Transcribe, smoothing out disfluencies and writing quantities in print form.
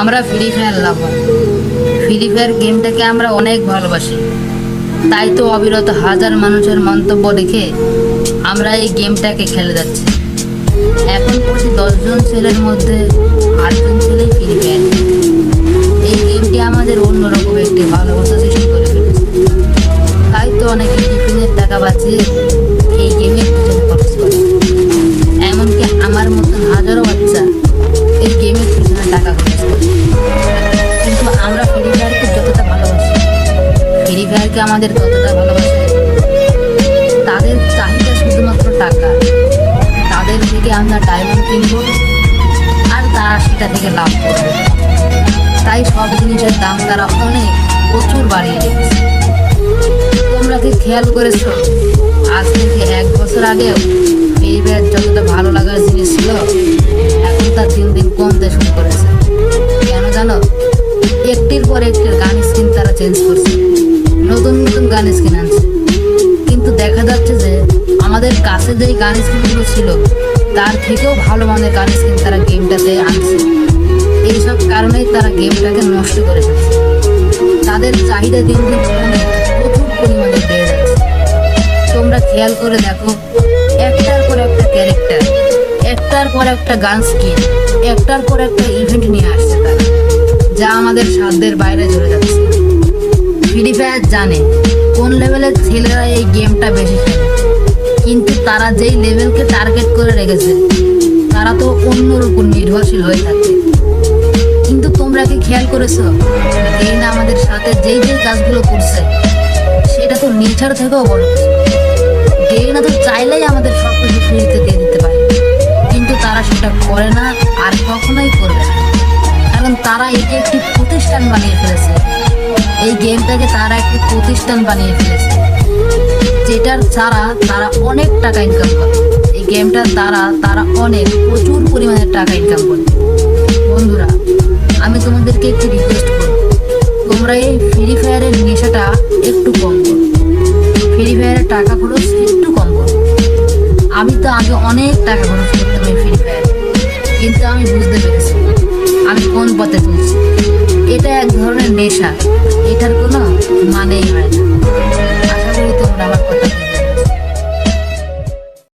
আমরা free fire লাভার। Free fire গেমটাকে আমরা অনেক ভালোবাসি, তাই তো অবিরত হাজার মানুষের মন্তব্য দেখে আমরা এই গেমটাকে খেলে যাচ্ছি। এখন প্রতি 10 জন ছেলের মধ্যে 8 জন ছেলে ফ্রি ফায়ার। এই গেমটি আমাদের অন্যরকম একটি ভালোবাসা সৃষ্টি করে ফেলেছে, তাই তো অনেকে টিফিনের টাকা বাঁচিয়ে এই গেমের পিছনে খরচ করে। এমনকি আমার মতন হাজারো বাচ্চা এই গেমের পিছনে টাকা খরচ করে। কিন্তু আমরা ফ্রি ফায়ারকে যতটা ভালোবাসি, ফ্রি ফায়ারকে আমাদের ততটা ভালোবাসে তাদের চাহিদা শুধুমাত্র টাকা। তাদের থেকে আমরা ডায়মন্ড কিনবো আর তারা সেটা থেকে লাভ করবে, তাই সব জিনিসের দাম তারা প্রচুর বাড়িয়ে দিচ্ছে। তোমরা কি খেয়াল করেছো, আজ থেকে 1 বছর আগেও ফ্রি ফায়ার যতটা ভালো লাগার জিনিস ছিল, এখন তা দিন দিন কমতে শুরু করেছে। কেন জানো? একটির পর একটির গান স্কিন তারা চেঞ্জ করছে, নতুন নতুন গান স্কিন আনছে। কিন্তু দেখা যাচ্ছে যে আমাদের কাছে যেই গান স্কিনগুলো ছিল তার থেকেও ভালো মানের গান স্কিন তারা গেমটাতে আনছে। এইসব কারণেই তারা গেমটাকে নষ্ট করে ফেলছে। তাদের চাহিদা দিন দিন প্রচুর পরিমাণে বেড়ে যাচ্ছে। তোমরা খেয়াল করে দেখো, একটার পর একটা ক্যারেক্টার, একটার পর একটা গান স্কিন, একটার পর একটা ইভেন্ট নিয়ে আসছে তারা, যা আমাদের সাধ্যের বাইরে চলে যাচ্ছে। ফ্রি ফায়ার জানে কোন লেভেলের ছেলেরা এই গেমটা বেশি খেলে, কিন্তু তারা যেই লেভেলকে টার্গেট করে রেখেছে তারা তো অন্যর উপর নির্ভরশীল হয়ে থাকে। কিন্তু তোমরা কি খেয়াল করেছো, এই না আমাদের সাথে যেই যেই কাজগুলো করছে সেটা তো নেচার থেকেও বড় কিছু। গেইনা তো চাইলেই আমাদের সব কিছু ফ্রিতে দিয়ে দিতে পারে, কিন্তু তারা সেটা করে না আর কখনোই করবে না, কারণ তারা এটি একটি প্রতিষ্ঠান বানিয়ে ফেলেছে। এই গেমটাকে তারা একটি প্রতিষ্ঠান বানিয়ে ফেলেছে, যেটার দ্বারা তারা অনেক টাকা ইনকাম করে। এই গেমটার দ্বারা তারা প্রচুর পরিমাণে টাকা ইনকাম করে। বন্ধুরা, আমি তোমাদেরকে একটু রিকোয়েস্ট করব, তোমরা এই ফ্রি ফায়ারের নেশাটা একটু কম করো, ফ্রি ফায়ারের টাকা খরচ একটু কম করো। আমি তো আগে অনেক টাকা খরচ করতাম এই ফ্রি ফায়ারে, কিন্তু আমি বুঝতে পেরেছি আমি কোন পথে চলছি। এটা এক ধরনের নেশা, এটার কোনো মানেই হয় না।